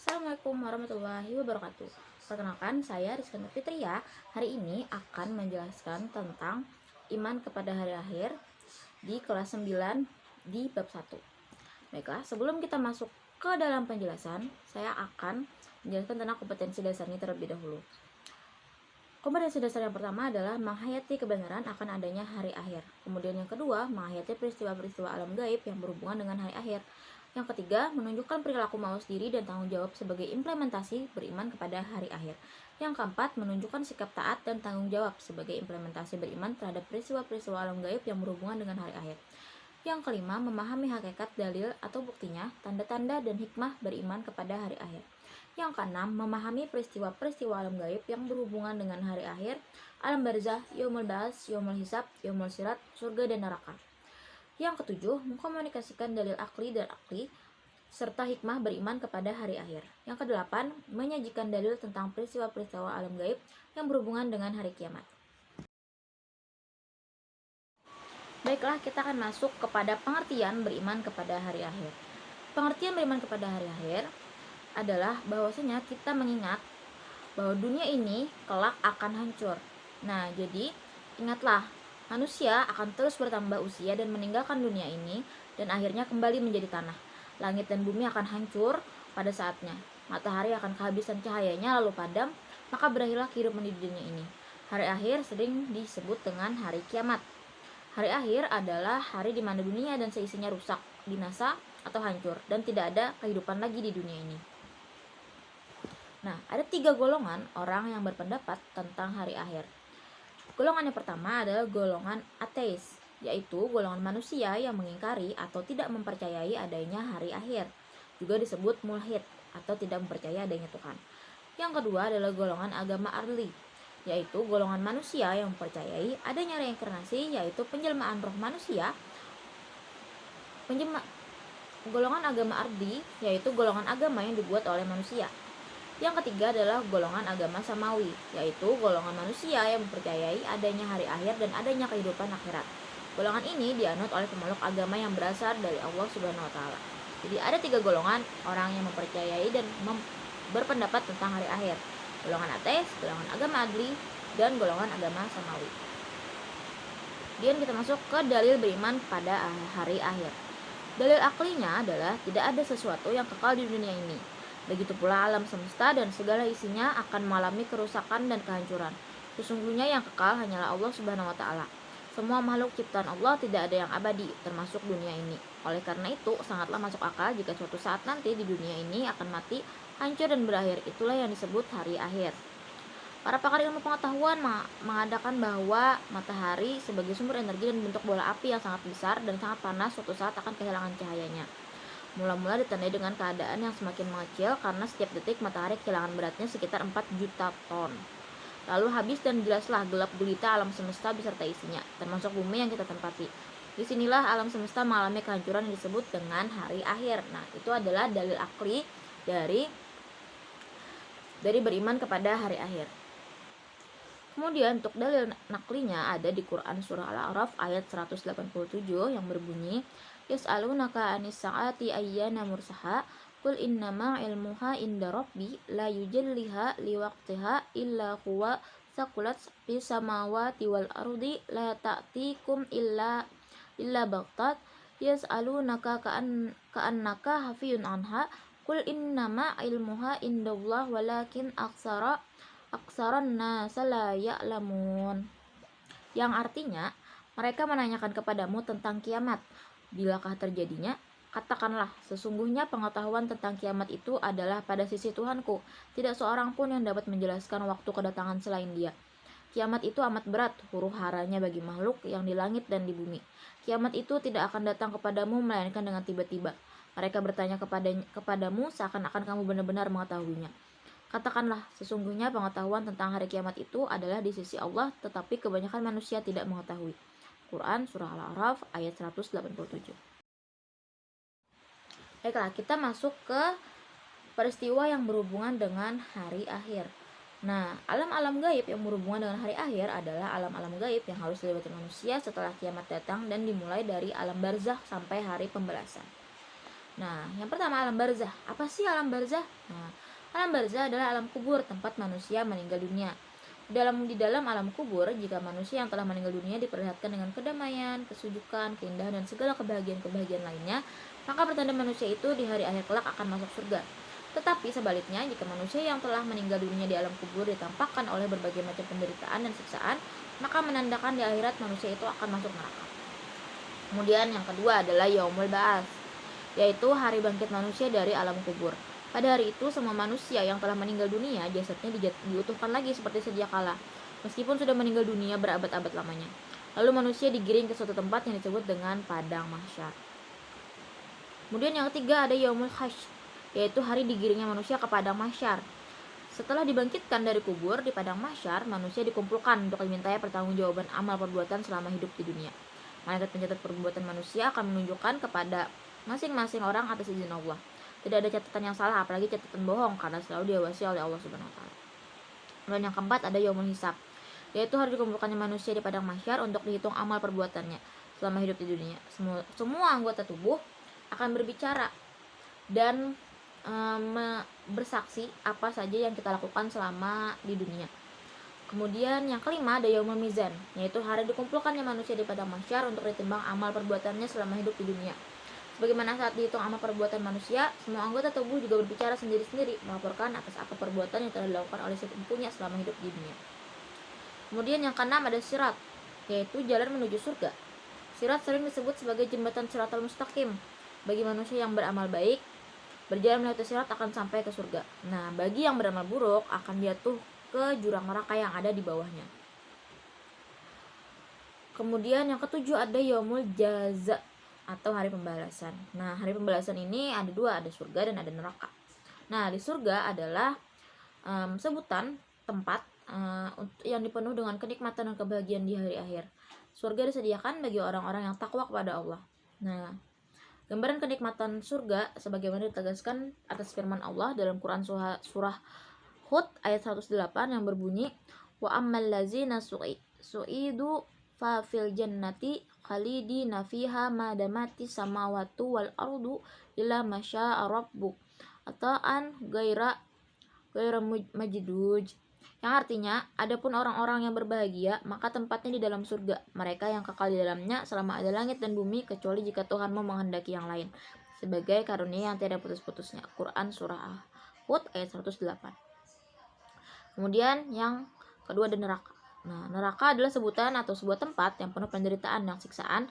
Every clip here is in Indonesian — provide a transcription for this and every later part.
Assalamualaikum warahmatullahi wabarakatuh. Perkenalkan, saya Rizky Fitria. Hari ini akan menjelaskan tentang iman kepada hari akhir di kelas 9 di bab 1. Baiklah, sebelum kita masuk ke dalam penjelasan, saya akan menjelaskan tentang kompetensi dasarnya terlebih dahulu. Kompetensi dasar yang pertama adalah menghayati kebenaran akan adanya hari akhir. Kemudian yang kedua, menghayati peristiwa-peristiwa alam gaib yang berhubungan dengan hari akhir. Yang ketiga, menunjukkan perilaku mawas diri dan tanggung jawab sebagai implementasi beriman kepada hari akhir. Yang keempat, menunjukkan sikap taat dan tanggung jawab sebagai implementasi beriman terhadap peristiwa-peristiwa alam gaib yang berhubungan dengan hari akhir. Yang kelima, memahami hakikat dalil atau buktinya, tanda-tanda dan hikmah beriman kepada hari akhir. Yang keenam, memahami peristiwa-peristiwa alam gaib yang berhubungan dengan hari akhir, alam barzah, yaumul ba'ats, yaumul hisab, yaumul sirat, surga dan neraka. Yang ketujuh, mengkomunikasikan dalil akli dan akli serta hikmah beriman kepada hari akhir. Yang kedelapan, menyajikan dalil tentang peristiwa-peristiwa alam gaib yang berhubungan dengan hari kiamat. Baiklah, kita akan masuk kepada pengertian beriman kepada hari akhir. Pengertian beriman kepada hari akhir adalah bahwasanya kita mengingat bahwa dunia ini kelak akan hancur. Nah, jadi ingatlah, manusia akan terus bertambah usia dan meninggalkan dunia ini dan akhirnya kembali menjadi tanah. Langit dan bumi akan hancur pada saatnya. Matahari akan kehabisan cahayanya lalu padam, maka berakhirlah kehidupan di dunia ini. Hari akhir sering disebut dengan hari kiamat. Hari akhir adalah hari di mana dunia dan seisinya rusak, binasa atau hancur dan tidak ada kehidupan lagi di dunia ini. Nah, ada 3 golongan orang yang berpendapat tentang hari akhir. Golongan yang pertama adalah golongan ateis, yaitu golongan manusia yang mengingkari atau tidak mempercayai adanya hari akhir. Juga disebut mulhid atau tidak mempercayai adanya Tuhan. Yang kedua adalah golongan agama arli, yaitu golongan manusia yang mempercayai adanya reinkarnasi, yaitu penjelmaan roh manusia. Golongan agama ardi, yaitu golongan agama yang dibuat oleh manusia. Yang ketiga adalah golongan agama samawi, yaitu golongan manusia yang mempercayai adanya hari akhir dan adanya kehidupan akhirat. Golongan ini dianut oleh pemeluk agama yang berasal dari Allah Subhanahu wa taala. Jadi ada 3 golongan orang yang mempercayai dan berpendapat tentang hari akhir. Golongan ateis, golongan agama adli, dan golongan agama samawi. Kemudian kita masuk ke dalil beriman pada hari akhir. Dalil aklinya adalah tidak ada sesuatu yang kekal di dunia ini. Begitu pula alam semesta dan segala isinya akan mengalami kerusakan dan kehancuran. Sesungguhnya yang kekal hanyalah Allah Subhanahu wa taala. Semua makhluk ciptaan Allah tidak ada yang abadi, termasuk dunia ini. Oleh karena itu, sangatlah masuk akal jika suatu saat nanti di dunia ini akan mati, hancur dan berakhir. Itulah yang disebut hari akhir. Para pakar ilmu pengetahuan mengadakan bahwa matahari sebagai sumber energi dan bentuk bola api yang sangat besar dan sangat panas suatu saat akan kehilangan cahayanya. Mula-mula ditandai dengan keadaan yang semakin mengecil karena setiap detik matahari kehilangan beratnya sekitar 4 juta ton. Lalu habis dan jelaslah gelap gulita alam semesta beserta isinya, termasuk bumi yang kita tempati. Disinilah alam semesta mengalami kehancuran yang disebut dengan hari akhir. Nah, itu adalah dalil akli dari beriman kepada hari akhir. Kemudian untuk dalil naklinya ada di Quran surah Al-A'raf ayat 187 yang berbunyi, Yas'alunaka anis sa'ati ayyana mursaha qul innama ilmuha inda rabbi la yujalliha liwaqtiha illa huwa saqulat fis samawati wal ardi la ta'tikum illa bagtat yas'alunaka ka'annaka hafiyun anha qul innama ilmuha indallah walakin aksaran nasa la ya'lamun. Yang artinya, mereka menanyakan kepadamu tentang kiamat. Bilakah terjadinya? Katakanlah, sesungguhnya pengetahuan tentang kiamat itu adalah pada sisi Tuhanku. Tidak seorang pun yang dapat menjelaskan waktu kedatangan selain Dia. Kiamat itu amat berat, huru haranya bagi makhluk yang di langit dan di bumi. Kiamat itu tidak akan datang kepadamu melainkan dengan tiba-tiba. Mereka bertanya kepadamu seakan-akan kamu benar-benar mengetahuinya. Katakanlah, sesungguhnya pengetahuan tentang hari kiamat itu adalah di sisi Allah, tetapi kebanyakan manusia tidak mengetahui. Quran surah Al-A'raf ayat 187. Baiklah, kita masuk ke peristiwa yang berhubungan dengan hari akhir. Nah, alam-alam gaib yang berhubungan dengan hari akhir adalah alam-alam gaib yang harus dilewati manusia setelah kiamat datang dan dimulai dari alam barzakh sampai hari pembalasan. Nah, yang pertama alam barzah. Apa sih alam barzah? Nah, alam barzah adalah alam kubur, tempat manusia meninggal dunia. Di dalam alam kubur, jika manusia yang telah meninggal dunia diperlihatkan dengan kedamaian, kesujukan, keindahan, dan segala kebahagiaan-kebahagiaan lainnya, maka pertanda manusia itu di hari akhir kelak akan masuk surga. Tetapi sebaliknya, jika manusia yang telah meninggal dunia di alam kubur ditampakkan oleh berbagai macam penderitaan dan siksaan, maka menandakan di akhirat manusia itu akan masuk neraka. Kemudian yang kedua adalah Yaumul Ba'ats, yaitu hari bangkit manusia dari alam kubur. Pada hari itu, semua manusia yang telah meninggal dunia, jasadnya diutuhkan lagi seperti sedia kala, meskipun sudah meninggal dunia berabad-abad lamanya. Lalu manusia digiring ke suatu tempat yang disebut dengan Padang Mahsyar. Kemudian yang ketiga ada Yaumul Hasyr, yaitu hari digiringnya manusia ke Padang Mahsyar. Setelah dibangkitkan dari kubur di Padang Mahsyar, manusia dikumpulkan untuk dimintai pertanggungjawaban amal perbuatan selama hidup di dunia. Malaikat pencatat perbuatan manusia akan menunjukkan kepada masing-masing orang atas izin Allah. Tidak ada catatan yang salah, apalagi catatan bohong, karena selalu diawasi oleh Allah Subhanahu wa taala. Dan yang keempat ada Yaumul Hisab, yaitu hari dikumpulkannya manusia di Padang Mahsyar untuk dihitung amal perbuatannya selama hidup di dunia. Semua anggota tubuh akan berbicara dan bersaksi apa saja yang kita lakukan selama di dunia. Kemudian yang kelima ada Yaumul Mizan, yaitu hari dikumpulkannya manusia di Padang Mahsyar untuk ditimbang amal perbuatannya selama hidup di dunia. Bagaimana saat dihitung amal perbuatan manusia, semua anggota tubuh juga berbicara sendiri-sendiri, melaporkan atas apa perbuatan yang telah dilakukan oleh si pempunya selama hidup di dunia. Kemudian yang keenam ada Sirat, yaitu jalan menuju surga. Sirat sering disebut sebagai jembatan Siratal Mustaqim. Bagi manusia yang beramal baik, berjalan melewati sirat akan sampai ke surga. Nah, bagi yang beramal buruk akan jatuh ke jurang neraka yang ada di bawahnya. Kemudian yang ketujuh ada Yaumul Jaza, atau hari pembalasan. Nah, hari pembalasan ini ada dua, ada surga dan ada neraka. Nah, di surga adalah sebutan tempat yang dipenuhi dengan kenikmatan dan kebahagiaan di hari akhir. Surga disediakan bagi orang-orang yang takwa kepada Allah. Nah, gambaran kenikmatan surga sebagaimana ditegaskan atas firman Allah dalam Quran surah Hud ayat 108 yang berbunyi, wa ammal ladzina su'idu fa fil jannati khalidina fiha ma damati samawati wal ardu illa masya'a rabbuk ata'an gaira majduj, yang artinya adapun orang-orang yang berbahagia maka tempatnya di dalam surga, mereka yang kekal di dalamnya selama ada langit dan bumi kecuali jika Tuhanmu menghendaki yang lain, sebagai karunia yang tidak putus-putusnya. Quran surah Hud ayat 108. Kemudian yang kedua ada neraka. Nah, neraka adalah sebutan atau sebuah tempat yang penuh penderitaan dan siksaan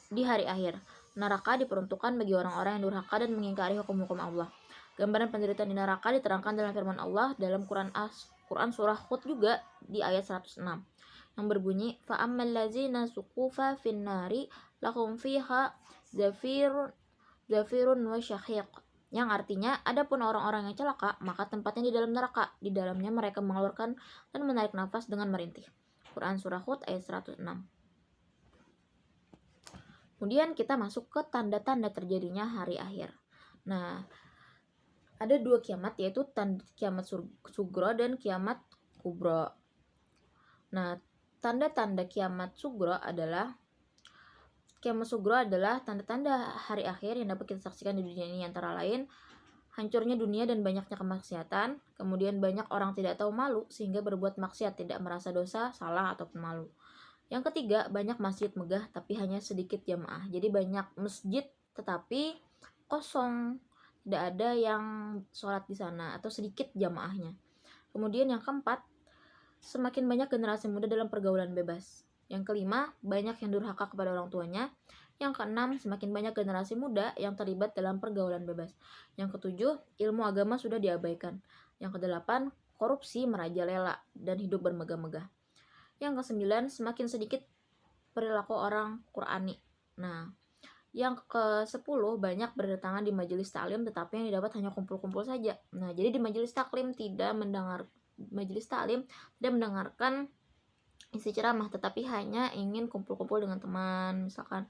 di hari akhir. Neraka diperuntukkan bagi orang-orang yang durhaka dan mengingkari hukum-hukum Allah. Gambaran penderitaan di neraka diterangkan dalam firman Allah dalam Quran surah Hud juga di ayat 106 yang berbunyi, fa ammal ladzina suqufa fin nari lahum fiha zafirun wa syahiq, yang artinya adapun orang-orang yang celaka maka tempatnya di dalam neraka, di dalamnya mereka mengeluarkan dan menarik nafas dengan merintih. Quran surah Hud ayat 106. Kemudian kita masuk ke tanda-tanda terjadinya hari akhir. Nah, ada dua kiamat, yaitu kiamat sugro dan kiamat kubro. Nah, tanda-tanda kiamat sugro adalah tanda-tanda hari akhir yang dapat kita saksikan di dunia ini, antara lain hancurnya dunia dan banyaknya kemaksiatan. Kemudian banyak orang tidak tahu malu sehingga berbuat maksiat, tidak merasa dosa, salah ataupun malu. Yang ketiga, banyak masjid megah tapi hanya sedikit jamaah. Jadi banyak masjid tetapi kosong, tidak ada yang sholat di sana atau sedikit jamaahnya. Kemudian yang keempat, semakin banyak generasi muda dalam pergaulan bebas. Yang kelima, banyak yang durhaka kepada orang tuanya. Yang keenam, semakin banyak generasi muda yang terlibat dalam pergaulan bebas. Yang ketujuh, ilmu agama sudah diabaikan. Yang kedelapan, korupsi merajalela dan hidup bermegah-megah. Yang kesembilan, semakin sedikit perilaku orang Qur'ani. Nah, yang ke-10, banyak berdatangan di majelis taklim tetapi yang didapat hanya kumpul-kumpul saja. Nah, jadi di majelis taklim tidak mendengarkan isi ceramah, tetapi hanya ingin kumpul-kumpul dengan teman misalkan.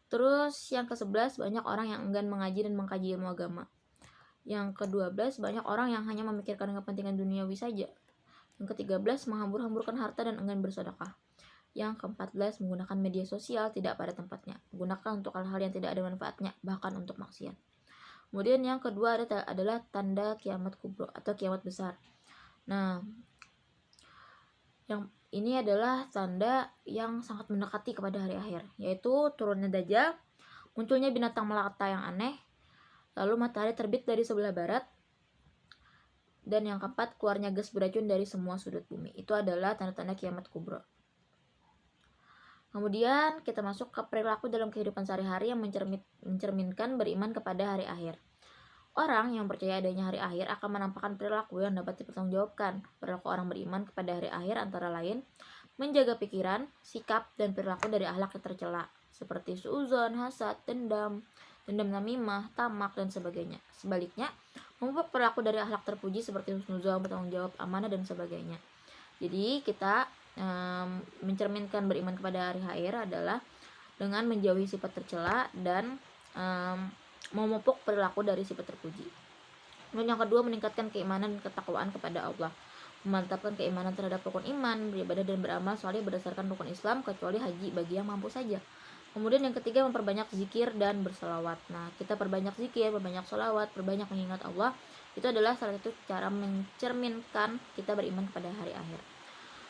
Terus yang ke-11, banyak orang yang enggan mengaji dan mengkaji ilmu agama. Yang ke-12, banyak orang yang hanya memikirkan kepentingan duniawi saja. Yang ke-13, menghambur-hamburkan harta dan enggan bersedekah. Yang ke-14, menggunakan media sosial tidak pada tempatnya. Gunakan untuk hal-hal yang tidak ada manfaatnya, bahkan untuk maksiat. Kemudian yang kedua adalah tanda kiamat kubro atau kiamat besar. Nah, yang ini adalah tanda yang sangat mendekati kepada hari akhir, yaitu turunnya Dajjal, munculnya binatang melata yang aneh, lalu matahari terbit dari sebelah barat, dan yang keempat, keluarnya gas beracun dari semua sudut bumi. Itu adalah tanda-tanda kiamat kubro. Kemudian kita masuk ke perilaku dalam kehidupan sehari-hari yang mencerminkan beriman kepada hari akhir. Orang yang percaya adanya hari akhir akan menampakkan perilaku yang dapat dipertanggungjawabkan. Perilaku orang beriman kepada hari akhir antara lain menjaga pikiran, sikap, dan perilaku dari akhlak yang tercela, seperti suudzon, hasad, dendam namimah, tamak, dan sebagainya. Sebaliknya, memupuk perilaku dari akhlak terpuji seperti husnuzon, bertanggung jawab, amanah, dan sebagainya. Jadi kita mencerminkan beriman kepada hari akhir adalah dengan menjauhi sifat tercela dan memupuk perilaku dari sifat terpuji. Dan yang kedua, meningkatkan keimanan dan ketakwaan kepada Allah, memantapkan keimanan terhadap rukun iman, beribadah dan beramal soleh berdasarkan rukun Islam kecuali haji bagi yang mampu saja. Kemudian yang ketiga, memperbanyak zikir dan berselawat. Nah, kita perbanyak zikir, perbanyak selawat, perbanyak mengingat Allah. Itu adalah salah satu cara mencerminkan kita beriman kepada hari akhir.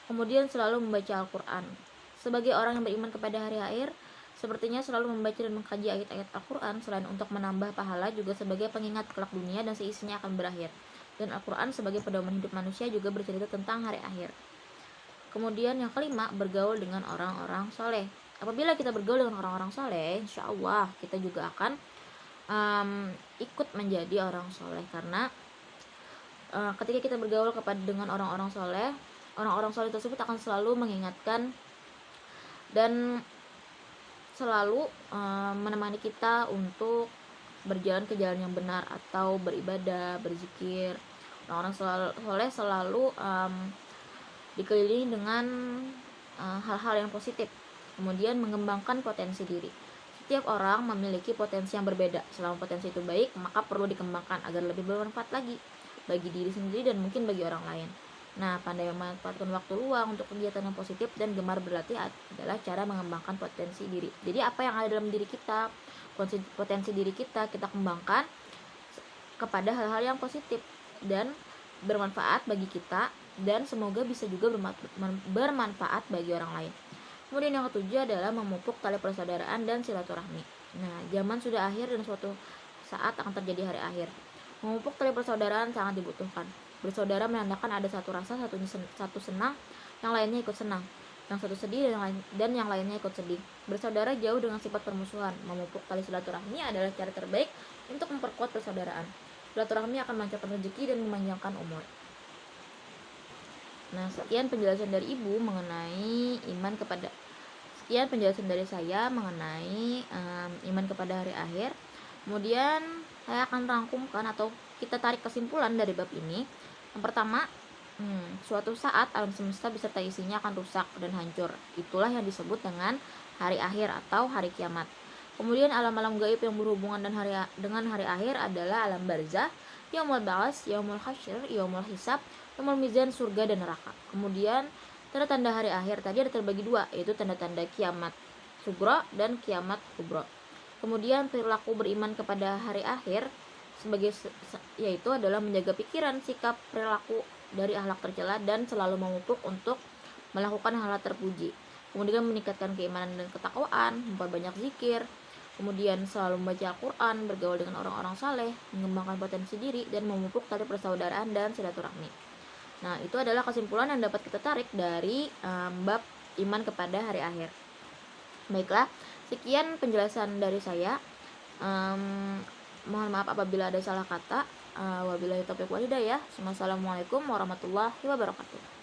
Kemudian selalu membaca Al-Quran. Sebagai orang yang beriman kepada hari akhir, sepertinya selalu membaca dan mengkaji ayat-ayat Al-Quran selain untuk menambah pahala juga sebagai pengingat kelak dunia dan seisinya akan berakhir. Dan Al-Quran sebagai pedoman hidup manusia juga bercerita tentang hari akhir. Kemudian yang kelima, bergaul dengan orang-orang soleh. Apabila kita bergaul dengan orang-orang soleh, insya Allah kita juga akan ikut menjadi orang soleh. Karena ketika kita bergaul dengan orang-orang soleh tersebut akan selalu mengingatkan dan selalu menemani kita untuk berjalan ke jalan yang benar atau beribadah, berzikir. Orang-orang soleh selalu dikelilingi dengan hal-hal yang positif. Kemudian mengembangkan potensi diri. Setiap orang memiliki potensi yang berbeda. Selama potensi itu baik, maka perlu dikembangkan agar lebih bermanfaat lagi bagi diri sendiri dan mungkin bagi orang lain. Nah, pandai memanfaatkan waktu luang untuk kegiatan yang positif dan gemar berlatih adalah cara mengembangkan potensi diri. Jadi apa yang ada dalam diri kita, potensi diri kita kembangkan kepada hal-hal yang positif dan bermanfaat bagi kita, dan semoga bisa juga bermanfaat bagi orang lain. Kemudian yang ketujuh adalah memupuk tali persaudaraan dan silaturahmi. Nah, zaman sudah akhir dan suatu saat akan terjadi hari akhir. Memupuk tali persaudaraan sangat dibutuhkan. Bersaudara menandakan ada satu rasa, satu senang, yang lainnya ikut senang, yang satu sedih dan yang lainnya ikut sedih. Bersaudara jauh dengan sifat permusuhan. Memupuk tali silaturahmi adalah cara terbaik untuk memperkuat persaudaraan. Silaturahmi akan melancarkan rezeki dan memanjangkan umur. Nah, sekian penjelasan dari Ibu mengenai sekian penjelasan dari saya mengenai iman kepada hari akhir. Kemudian saya akan rangkumkan atau kita tarik kesimpulan dari bab ini. Yang pertama, suatu saat alam semesta beserta isinya akan rusak dan hancur. Itulah yang disebut dengan hari akhir atau hari kiamat. Kemudian alam-alam gaib yang berhubungan dengan hari akhir adalah alam barzah, yaumul ba'ats, yaumul hasyr, yaumul hisab, yaumul mizan, surga dan neraka. Kemudian tanda-tanda hari akhir tadi ada terbagi dua, yaitu tanda-tanda kiamat sugro dan kiamat kubro. Kemudian perilaku beriman kepada hari akhir yaitu adalah menjaga pikiran, sikap, perilaku dari akhlak tercela dan selalu memupuk untuk melakukan hal-hal terpuji. Kemudian meningkatkan keimanan dan ketakwaan, memperbanyak zikir, kemudian selalu membaca Al-Quran, bergaul dengan orang-orang saleh, mengembangkan potensi diri, dan memupuk tali persaudaraan dan silaturahmi. Nah, itu adalah kesimpulan yang dapat kita tarik dari bab iman kepada hari akhir. Baiklah, sekian penjelasan dari saya. Mohon maaf apabila ada salah kata. Wabillahi taufiq wal hidayah. Wassalamualaikum warahmatullahi wabarakatuh.